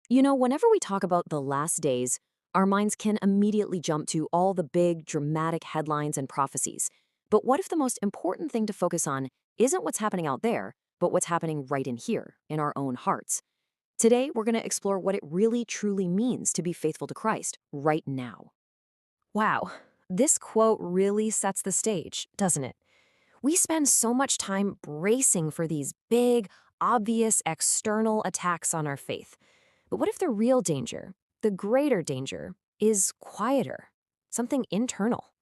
Whenever we talk about the last days, our minds can immediately jump to all the big, dramatic headlines and prophecies. But what if the most important thing to focus on isn't what's happening out there, but what's happening right in here, in our own hearts? Today, we're going to explore what it really truly means to be faithful to Christ right now. Wow, this quote really sets the stage, doesn't it? We spend so much time bracing for these big, obvious external attacks on our faith. But what if the real danger, the greater danger, is quieter, something internal?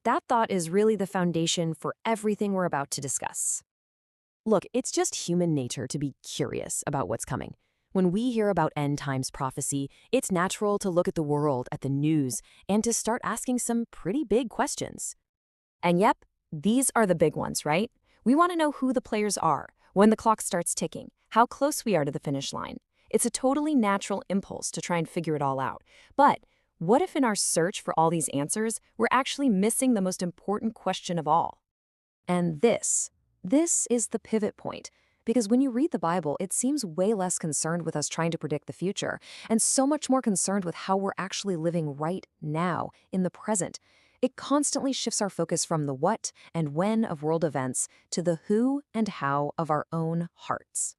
That thought is really the foundation for everything we're about to discuss. Look, it's just human nature to be curious about what's coming. When we hear about end times prophecy, it's natural to look at the world, at the news, and to start asking some pretty big questions. And yep, these are the big ones, right? We want to know who the players are, when the clock starts ticking, how close we are to the finish line. It's a totally natural impulse to try and figure it all out. But what if in our search for all these answers, we're actually missing the most important question of all? And this is the pivot point. Because when you read the Bible, it seems way less concerned with us trying to predict the future, and so much more concerned with how we're actually living right now, in the present. It constantly shifts our focus from the what and when of world events to the who and how of our own hearts.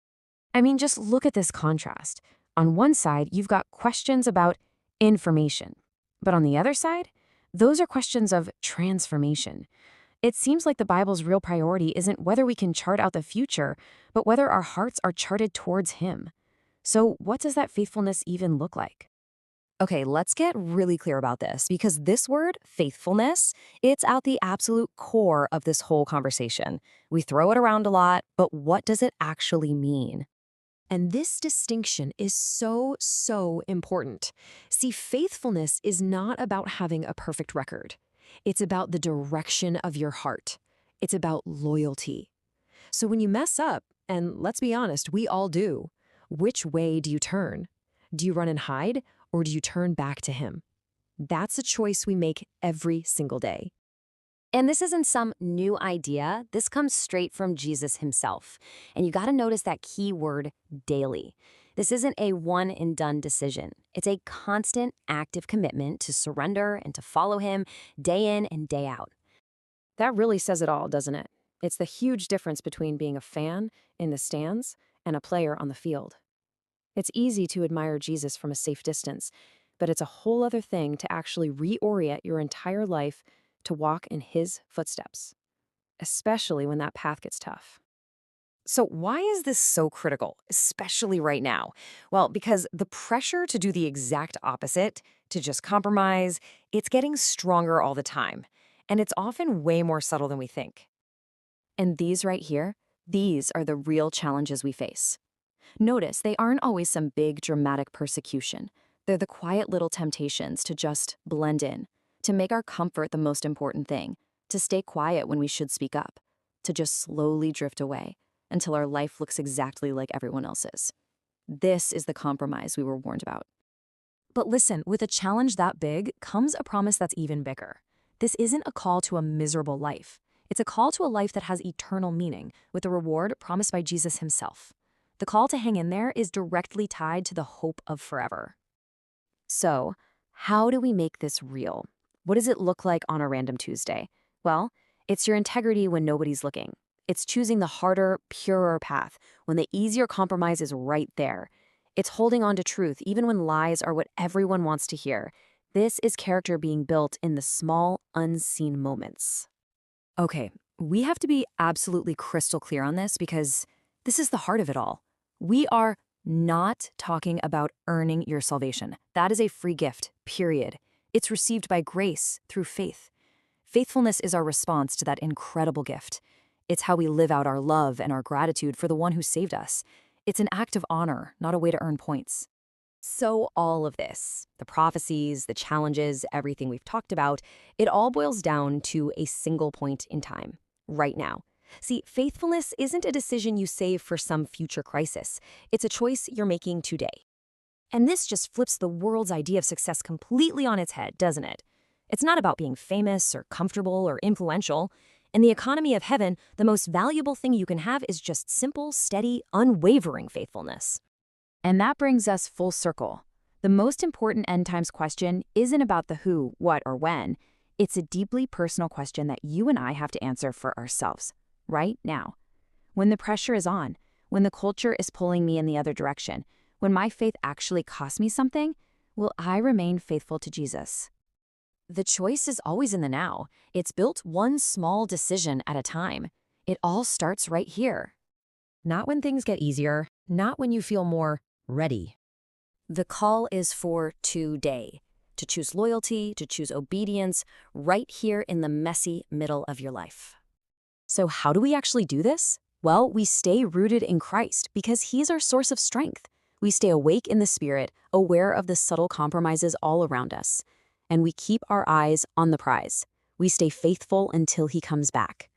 I mean, just look at this contrast. On one side, you've got questions about information. But on the other side, those are questions of transformation. It seems like the Bible's real priority isn't whether we can chart out the future, but whether our hearts are charted towards Him. So what does that faithfulness even look like? Okay, let's get really clear about this because this word, faithfulness, it's at the absolute core of this whole conversation. We throw it around a lot, but what does it actually mean? And this distinction is so important. See, faithfulness is not about having a perfect record. It's about the direction of your heart. It's about loyalty. So when you mess up, and let's be honest, we all do, which way do you turn? Do you run and hide, or do you turn back to Him? That's a choice we make every single day. And this isn't some new idea. This comes straight from Jesus Himself. And you got to notice that key word, daily. This isn't a one-and-done decision. It's a constant, active commitment to surrender and to follow Him day in and day out. That really says it all, doesn't it? It's the huge difference between being a fan in the stands and a player on the field. It's easy to admire Jesus from a safe distance, but it's a whole other thing to actually reorient your entire life to walk in His footsteps, especially when that path gets tough. So why is this so critical, especially right now? Well, because the pressure to do the exact opposite, to just compromise, it's getting stronger all the time. And it's often way more subtle than we think. And these right here, these are the real challenges we face. Notice they aren't always some big dramatic persecution. They're the quiet little temptations to just blend in, to make our comfort the most important thing, to stay quiet when we should speak up, to just slowly drift away until our life looks exactly like everyone else's. This is the compromise we were warned about. But listen, with a challenge that big comes a promise that's even bigger. This isn't a call to a miserable life. It's a call to a life that has eternal meaning, with a reward promised by Jesus Himself. The call to hang in there is directly tied to the hope of forever. So, how do we make this real? What does it look like on a random Tuesday? Well, it's your integrity when nobody's looking. It's choosing the harder, purer path when the easier compromise is right there. It's holding on to truth even when lies are what everyone wants to hear. This is character being built in the small, unseen moments. Okay, we have to be absolutely crystal clear on this because this is the heart of it all. We are not talking about earning your salvation. That is a free gift, period. It's received by grace through faith. Faithfulness is our response to that incredible gift. It's how we live out our love and our gratitude for the one who saved us. It's an act of honor, not a way to earn points. So all of this, the prophecies, the challenges, everything we've talked about, it all boils down to a single point in time, right now. See, faithfulness isn't a decision you save for some future crisis. It's a choice you're making today. And this just flips the world's idea of success completely on its head, doesn't it? It's not about being famous or comfortable or influential. In the economy of heaven, the most valuable thing you can have is just simple, steady, unwavering faithfulness. And that brings us full circle. The most important end times question isn't about the who, what, or when. It's a deeply personal question that you and I have to answer for ourselves, right now. When the pressure is on, when the culture is pulling me in the other direction, when my faith actually costs me something, will I remain faithful to Jesus? The choice is always in the now. It's built one small decision at a time. It all starts right here. Not when things get easier, not when you feel more ready. The call is for today, to choose loyalty, to choose obedience, right here in the messy middle of your life. So how do we actually do this? Well, we stay rooted in Christ because He's our source of strength. We stay awake in the Spirit, aware of the subtle compromises all around us. And we keep our eyes on the prize. We stay faithful until He comes back.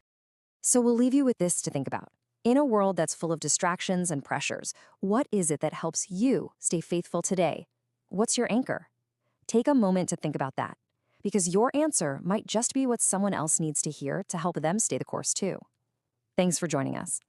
So we'll leave you with this to think about. In a world that's full of distractions and pressures, what is it that helps you stay faithful today? What's your anchor? Take a moment to think about that, because your answer might just be what someone else needs to hear to help them stay the course too. Thanks for joining us.